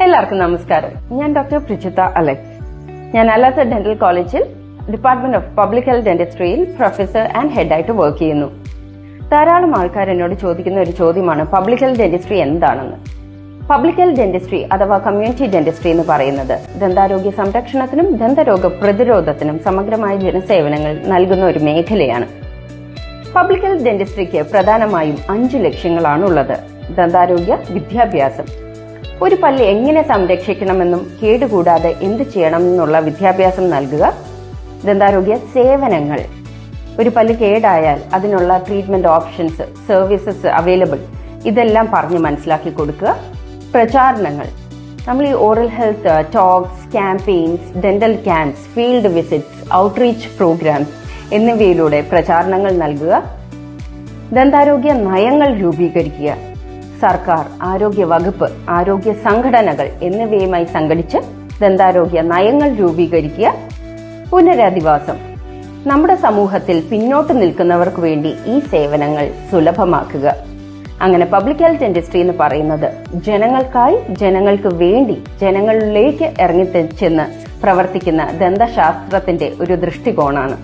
എല്ലാവർക്കും നമസ്കാരം. ഞാൻ ഡോക്ടർ പ്രിജിത അലക്സ്. ഞാൻ അലാസ ഡെന്റൽ കോളേജിൽ ഡിപ്പാർട്ട്മെന്റ് ഓഫ് പബ്ലിക് ഹെൽത്ത് ഡെന്റിസ്ട്രിയിൽ പ്രൊഫസർ ആൻഡ് ഹെഡായിട്ട് വർക്ക് ചെയ്യുന്നു. ധാരാളം ആൾക്കാർ എന്നോട് ചോദിക്കുന്ന ഒരു ചോദ്യമാണ് പബ്ലിക് ഹെൽത്ത് ഡെന്റിസ്ട്രി എന്താണെന്ന്. പബ്ലിക് ഹെൽത്ത് ഡെന്റിസ്ട്രി അഥവാ കമ്മ്യൂണിറ്റി ഡെന്റിസ്ട്രി എന്ന് പറയുന്നത് ദന്താരോഗ്യ സംരക്ഷണത്തിനും ദന്തരോഗ പ്രതിരോധത്തിനും സമഗ്രമായ ജനസേവനങ്ങൾ നൽകുന്ന ഒരു മേഖലയാണ്. പബ്ലിക് ഹെൽത്ത് ഡെന്റിസ്ട്രിക്ക് പ്രധാനമായും 5 ലക്ഷ്യങ്ങളാണുള്ളത്. ദന്താരോഗ്യ വിദ്യാഭ്യാസം, ഒരു പല്ല് എങ്ങനെ സംരക്ഷിക്കണമെന്നും കേടുകൂടാതെ എന്ത് ചെയ്യണമെന്നുള്ള വിദ്യാഭ്യാസം നൽകുക. ദന്താരോഗ്യ സേവനങ്ങൾ, ഒരു പല്ല് കേടായാൽ അതിനുള്ള ട്രീറ്റ്മെന്റ് ഓപ്ഷൻസ്, സർവീസസ് അവൈലബിൾ, ഇതെല്ലാം പറഞ്ഞ് മനസ്സിലാക്കി കൊടുക്കുക. പ്രചാരണങ്ങൾ, നമ്മൾ ഈ oral health talks, campaigns, dental camps, field visits, outreach programmes എന്നിവയിലൂടെ പ്രചാരണങ്ങൾ നൽകുക. ദന്താരോഗ്യ നയങ്ങൾ രൂപീകരിക്കുക. സർക്കാർ, ആരോഗ്യ വകുപ്പ്, ആരോഗ്യ സംഘടനകൾ എന്നിവയുമായി സംഘടിച്ച് ദന്താരോഗ്യ നയങ്ങൾ രൂപീകരിക്കുക. പുനരധിവാസം, നമ്മുടെ സമൂഹത്തിൽ പിന്നോട്ട് നിൽക്കുന്നവർക്ക് വേണ്ടി ഈ സേവനങ്ങൾ സുലഭമാക്കുക. അങ്ങനെ പബ്ലിക് ഹെൽത്ത് ഡെന്റിസ്ട്രി എന്ന് പറയുന്നത് ജനങ്ങൾക്കായി, ജനങ്ങൾക്ക് വേണ്ടി, ജനങ്ങളിലേക്ക് ഇറങ്ങിച്ചെന്ന് പ്രവർത്തിക്കുന്ന ദന്തശാസ്ത്രത്തിന്റെ ഒരു ദൃഷ്ടികോണാണ്.